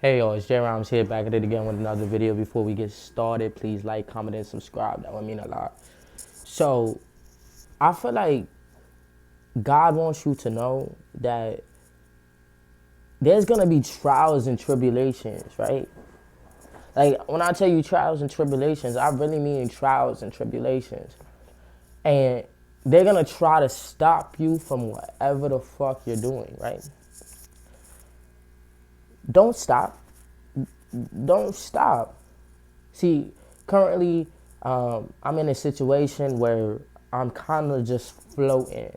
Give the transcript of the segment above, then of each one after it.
Hey y'all, it's J Rams here, back at it again with another video. Before we get started, please like, comment, and subscribe. That would mean a lot. So, I feel like God wants you to know that there's gonna be trials and tribulations, right? Like, when I tell you trials and tribulations, I really mean trials and tribulations. And they're gonna try to stop you from whatever the fuck you're doing, right? Don't stop. Don't stop. See, currently, I'm in a situation where I'm kind of just floating.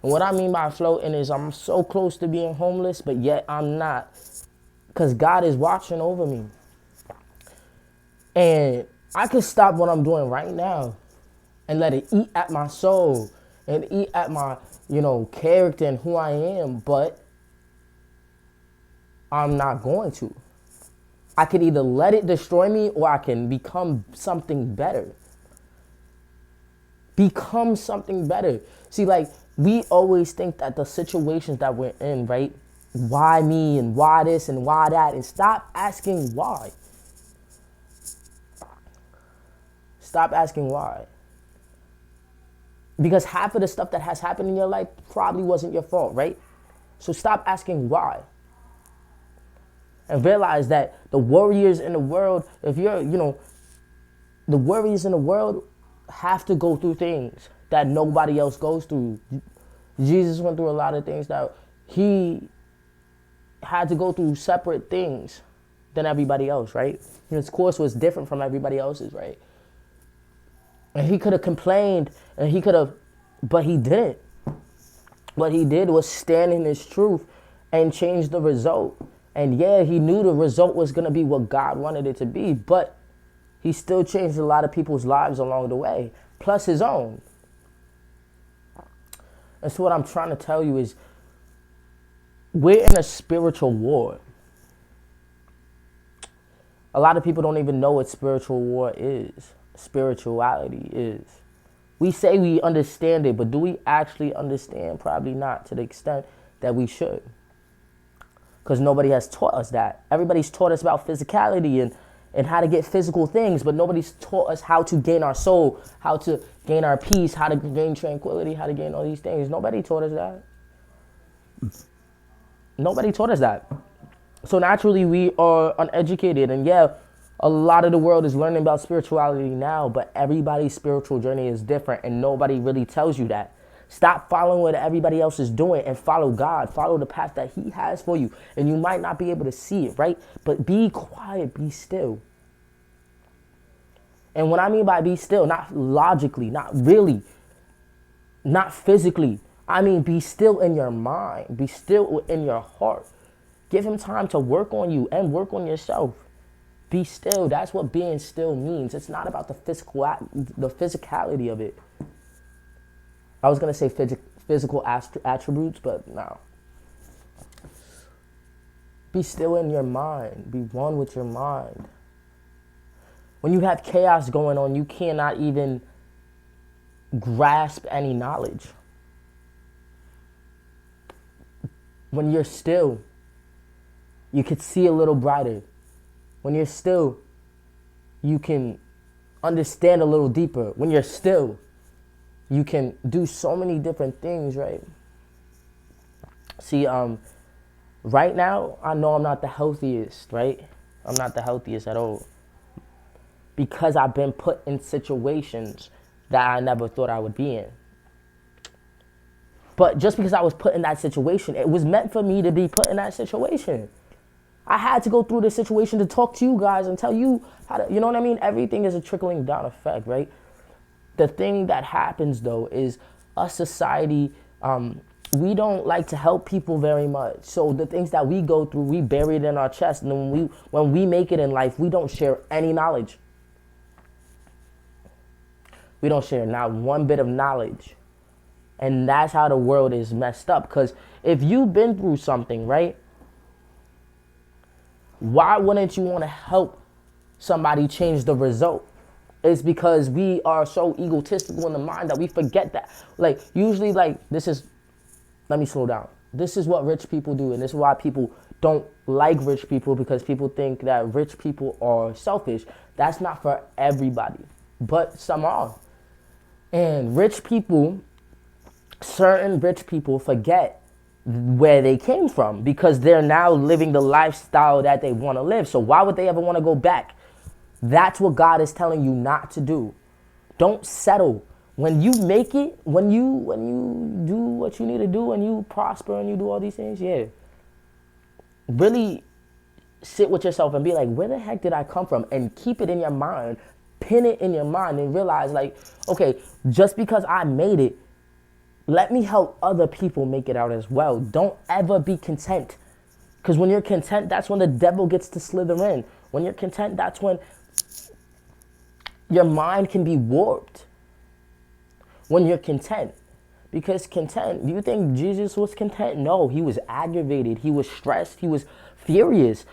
And what I mean by floating is I'm so close to being homeless, but yet I'm not. Because God is watching over me. And I could stop what I'm doing right now and let it eat at my soul and eat at my, character and who I am, but I'm not going to. I could either let it destroy me or I can become something better. Become something better. See, like, we always think that the situations that we're in, right? Why me and why this and why that? And stop asking why. Stop asking why. Because half of the stuff that has happened in your life probably wasn't your fault, right? So stop asking why. And realize that the warriors in the world, if you're, the warriors in the world have to go through things that nobody else goes through. Jesus went through a lot of things that he had to go through separate things than everybody else, right? His course was different from everybody else's, right? And he could have complained and he could have, but he didn't. What he did was stand in his truth and change the result. And yeah, he knew the result was going to be what God wanted it to be, but he still changed a lot of people's lives along the way, plus his own. And so what I'm trying to tell you is we're in a spiritual war. A lot of people don't even know what spiritual war is, spirituality is. We say we understand it, but do we actually understand? Probably not to the extent that we should. Because nobody has taught us that. Everybody's taught us about physicality and how to get physical things, but nobody's taught us how to gain our soul, how to gain our peace, how to gain tranquility, how to gain all these things. Nobody taught us that. Nobody taught us that. So naturally, we are uneducated. And yeah, a lot of the world is learning about spirituality now, but everybody's spiritual journey is different, and nobody really tells you that. Stop following what everybody else is doing and follow God. Follow the path that he has for you. And you might not be able to see it, right? But be quiet, be still. And what I mean by be still, not logically, not really, not physically. I mean, be still in your mind. Be still in your heart. Give him time to work on you and work on yourself. Be still. That's what being still means. It's not about the physicality of it. I was going to say physical attributes, but no. Be still in your mind. Be one with your mind. When you have chaos going on, you cannot even grasp any knowledge. When you're still, you could see a little brighter. When you're still, you can understand a little deeper. When you're still, you can do so many different things, right? See, right now, I know I'm not the healthiest, right? I'm not the healthiest at all. Because I've been put in situations that I never thought I would be in. But just because I was put in that situation, it was meant for me to be put in that situation. I had to go through this situation to talk to you guys and tell you how to, you know what I mean? Everything is a trickling down effect, right? The thing that happens, though, is us society, we don't like to help people very much. So the things that we go through, we bury it in our chest. And when we make it in life, we don't share any knowledge. We don't share not one bit of knowledge. And that's how the world is messed up. Because if you've been through something, right? Why wouldn't you want to help somebody change the result? It's because we are so egotistical in the mind that we forget that. Like, usually, let me slow down. This is what rich people do, and this is why people don't like rich people because people think that rich people are selfish. That's not for everybody, but some are. And rich people, certain rich people forget where they came from because they're now living the lifestyle that they want to live. So why would they ever want to go back? That's what God is telling you not to do. Don't settle. When you make it, when you do what you need to do and you prosper and you do all these things, yeah. Really sit with yourself and be like, where the heck did I come from? And keep it in your mind, pin it in your mind and realize like, okay, just because I made it, let me help other people make it out as well. Don't ever be content. Because when you're content, that's when the devil gets to slither in. When you're content, that's when your mind can be warped. When you're content. Because content, do you think Jesus was content? No, he was aggravated. He was stressed. He was furious.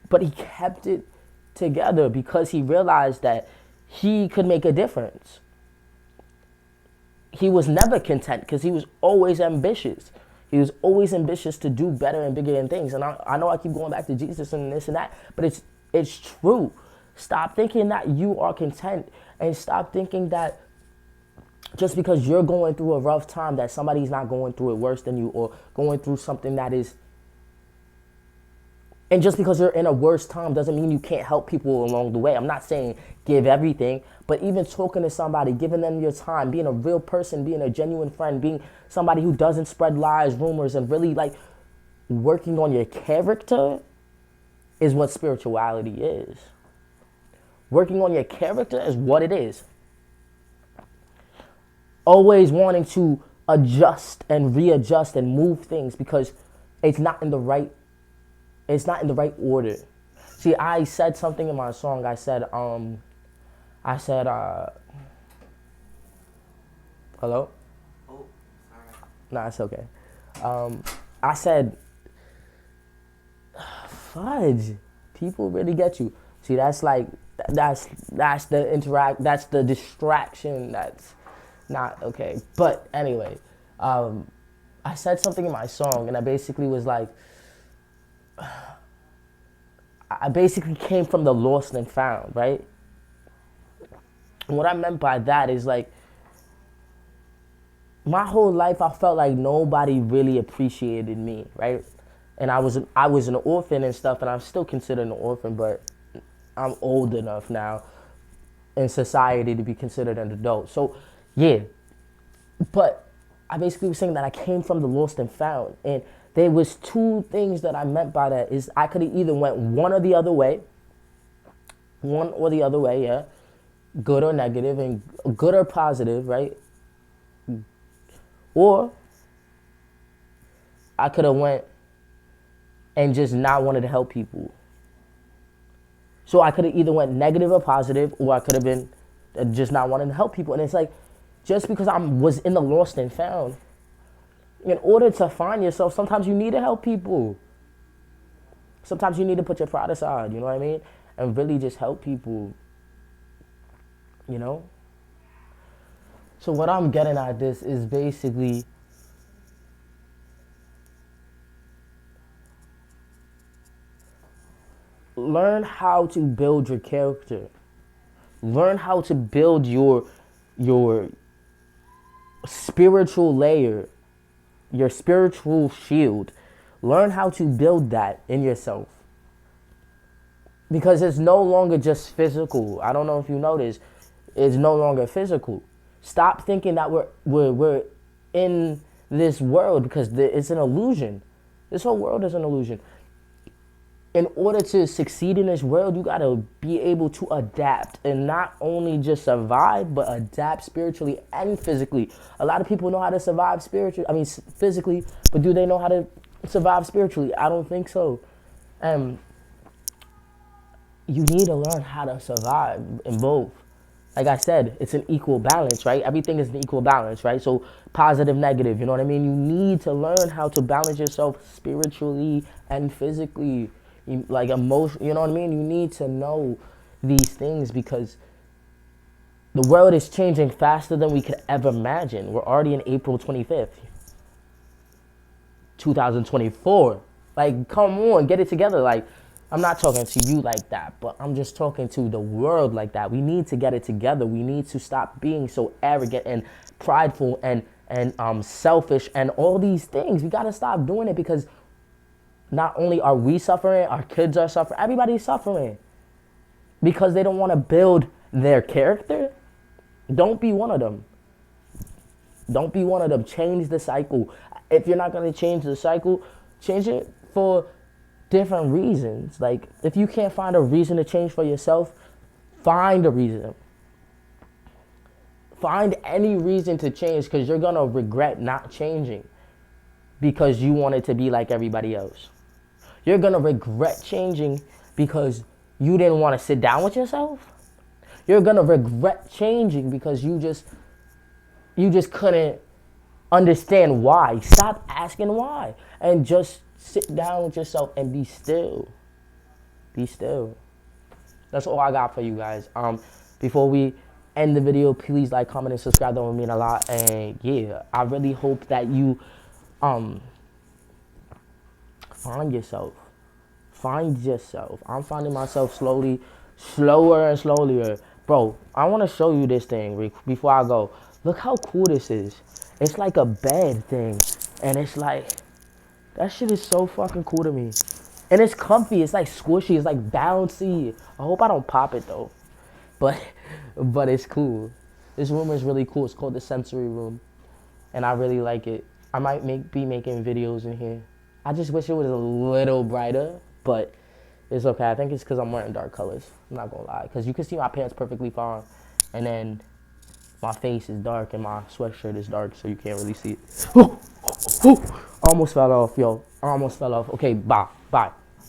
But he kept it together because he realized that he could make a difference. He was never content because he was always ambitious. He was always ambitious to do better and bigger than things. And I know I keep going back to Jesus and this and that, but it's true. Stop thinking that you are content and stop thinking that just because you're going through a rough time that somebody's not going through it worse than you or going through something that is. And just because you're in a worse time doesn't mean you can't help people along the way. I'm not saying give everything, but even talking to somebody, giving them your time, being a real person, being a genuine friend, being somebody who doesn't spread lies, rumors, and really like working on your character is what spirituality is. Working on your character is what it is. Always wanting to adjust and readjust and move things because it's not in the right order. See, I said something in my song. I said, hello? Oh, sorry. Nah, it's okay. I said, fudge. People really get you. See, that's the distraction that's not okay. But anyway, I said something in my song and I basically was like, I basically came from the lost and found, right? And what I meant by that is like, my whole life I felt like nobody really appreciated me, right? And I was an orphan and stuff, and I'm still considered an orphan, but I'm old enough now in society to be considered an adult. So, yeah. But I basically was saying that I came from the lost and found, and there was two things that I meant by that is I could have either went one or the other way, yeah, good or negative, and good or positive, right? Or I could have went and just not wanted to help people. So I could have either went negative or positive, or I could have been just not wanting to help people. And it's like, just because I was in the lost and found, in order to find yourself, sometimes you need to help people. Sometimes you need to put your pride aside, you know what I mean? And really just help people, you know? So what I'm getting at this is basically learn how to build your character. Learn how to build your spiritual layer, your spiritual shield. Learn how to build that in yourself. Because it's no longer just physical. I don't know if you notice, it's no longer physical. Stop thinking that we're in this world because it's an illusion. This whole world is an illusion. In order to succeed in this world, you gotta be able to adapt and not only just survive, but adapt spiritually and physically. A lot of people know how to survive physically, but do they know how to survive spiritually? I don't think so. You need to learn how to survive in both. Like I said, it's an equal balance, right? Everything is an equal balance, right? So positive, negative, you know what I mean? You need to learn how to balance yourself spiritually and physically. Like emotion, you know what I mean? You need to know these things because the world is changing faster than we could ever imagine. We're already in April 25th, 2024. Like, come on, get it together. Like, I'm not talking to you like that, but I'm just talking to the world like that. We need to get it together. We need to stop being so arrogant and prideful and selfish and all these things. We gotta stop doing it, because not only are we suffering, our kids are suffering, everybody's suffering because they don't want to build their character. Don't be one of them. Don't be one of them. Change the cycle. If you're not going to change the cycle, change it for different reasons. Like, if you can't find a reason to change for yourself, find a reason. Find any reason to change, because you're going to regret not changing because you wanted to be like everybody else. You're going to regret changing because you didn't want to sit down with yourself. You're going to regret changing because you just couldn't understand why. Stop asking why and just sit down with yourself and be still. Be still. That's all I got for you guys. Before we end the video, please like, comment, and subscribe. That would mean a lot. And yeah, I really hope that you find yourself. Find yourself. I'm finding myself slower and slower. Bro, I want to show you this thing before I go. Look how cool this is. It's like a bed thing. And it's like, that shit is so fucking cool to me. And it's comfy. It's like squishy. It's like bouncy. I hope I don't pop it though. But it's cool. This room is really cool. It's called the sensory room. And I really like it. I might be making videos in here. I just wish it was a little brighter, but it's okay. I think it's because I'm wearing dark colors. I'm not gonna lie, because you can see my pants perfectly fine, and then my face is dark and my sweatshirt is dark, so you can't really see it. Almost fell off, yo. Almost fell off. Okay, bye.